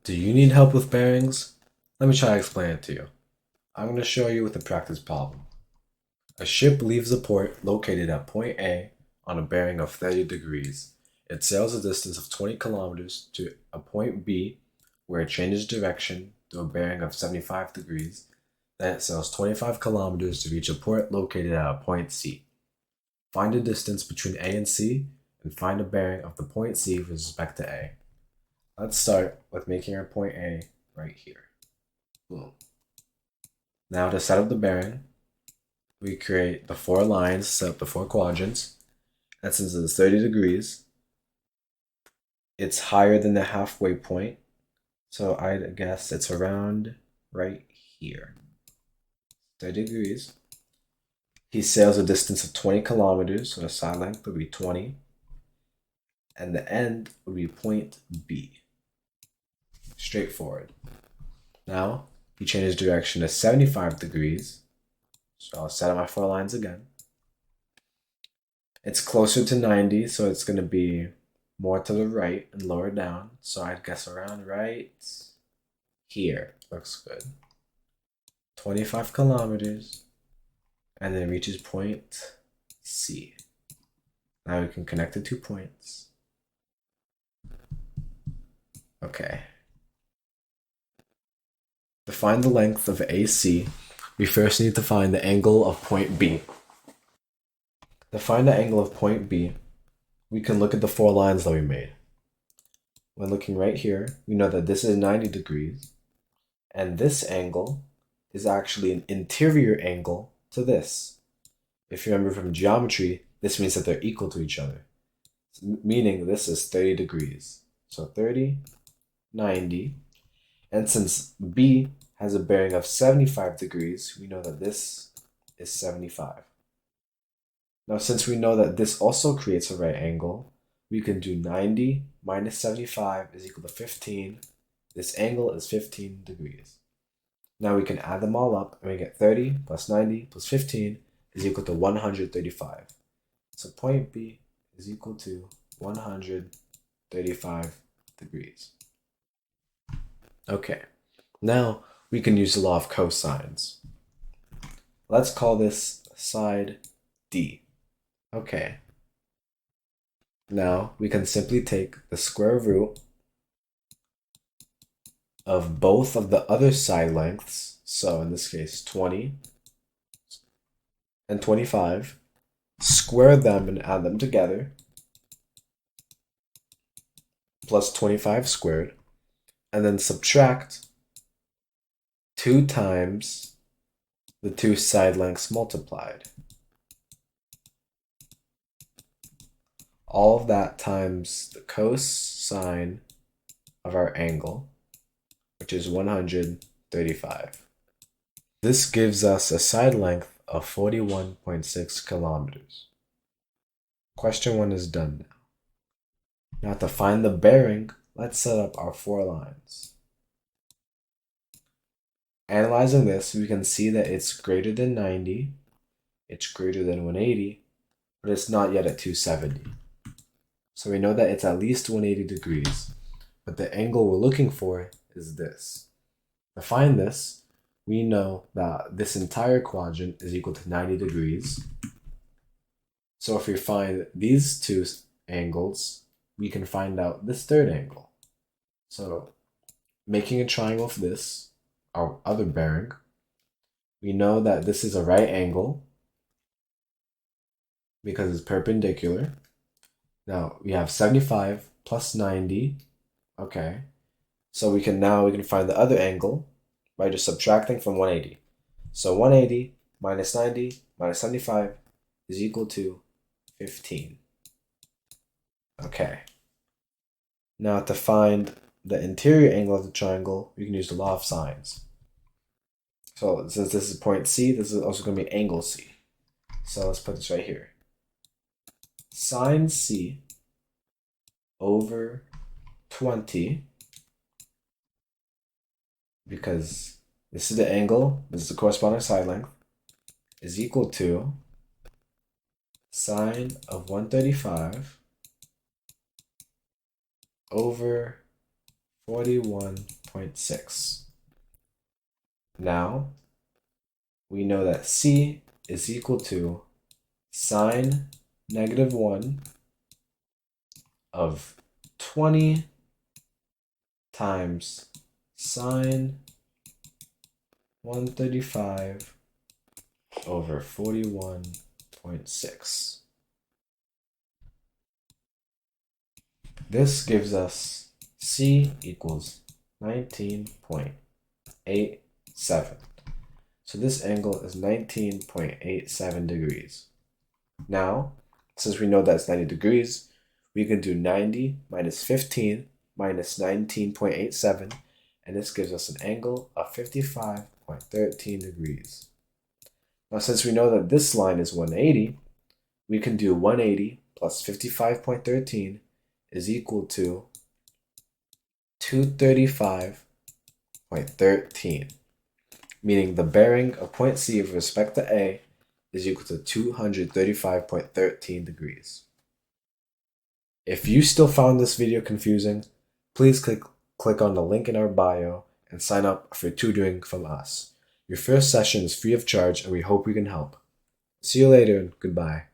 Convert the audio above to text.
Do you need help with bearings? Let me try to explain it to you. I'm going to show you with a practice problem. A ship leaves a port located at point A on a bearing of 30 degrees. It sails a distance of 20 kilometers to a point B where it changes direction to a bearing of 75 degrees. Then it sails 25 kilometers to reach a port located at a point C. Find the distance between A and C and find the bearing of the point C with respect to A. Let's start with making our point A right here. Boom. Now to set up the bearing, we create the 4 lines, set up the 4 quadrants. And since it's 30 degrees, it's higher than the halfway point. So I'd guess it's around right here. 30 degrees. He sails a distance of 20 kilometers, so the side length would be 20. And the end would be point B. Straightforward. Now, he changes direction to 75 degrees. So I'll set up my 4 lines again. It's closer to 90, so it's going to be more to the right and lower down. So I'd guess around right here. Looks good. 25 kilometers. And then reaches point C. Now we can connect the 2 points. Okay. To find the length of AC, we first need to find the angle of point B. To find the angle of point B, we can look at the 4 lines that we made. When looking right here, we know that this is 90 degrees, and this angle is actually an interior angle to this. If you remember from geometry, this means that they're equal to each other, meaning this is 30 degrees. So 30, 90, and since B has a bearing of 75 degrees, we know that this is 75. Now, since we know that this also creates a right angle, we can do 90 minus 75 is equal to 15. This angle is 15 degrees. Now we can add them all up, and we get 30 plus 90 plus 15 is equal to 135. So point B is equal to 135 degrees. Okay, now we can use the law of cosines. Let's call this side D. Okay. Now we can simply take the square root of both of the other side lengths, so in this case 20 and 25, square them and add them together, plus 25 squared, and then subtract 2 times the 2 side lengths multiplied. All of that times the cosine of our angle, which is 135. This gives us a side length of 41.6 kilometers. Question 1 is done now. Now to find the bearing, let's set up our 4 lines. Analyzing this, we can see that it's greater than 90, it's greater than 180, but it's not yet at 270. So we know that it's at least 180 degrees, but the angle we're looking for is this. To find this, we know that this entire quadrant is equal to 90 degrees. So if we find these 2 angles, we can find out this third angle. So making a triangle for this, our other bearing, we know that this is a right angle because it's perpendicular. Now we have 75 plus 90. Okay. So we can find the other angle by just subtracting from 180. So 180 minus 90 minus 75 is equal to 15. Okay. Now to find the interior angle of the triangle, we can use the law of sines. So since this is point C, this is also going to be angle C. So let's put this right here. Sine C over 20, because this is the angle, this is the corresponding side length, is equal to sine of 135 over 41.6. Now, we know that C is equal to sine -1 of 20 times sine 135 over 41.6. This gives us C equals 19.87. So this angle is 19.87 degrees. Now, since we know that's 90 degrees, we can do 90 minus 15 minus 19.87, and this gives us an angle of 55.13 degrees. Now, since we know that this line is 180, we can do 180 plus 55.13 is equal to 235.13, meaning the bearing of point C with respect to A is equal to 235.13 degrees. If you still found this video confusing, please click on the link in our bio and sign up for tutoring from us. Your first session is free of charge, and we hope we can help. See you later, and goodbye.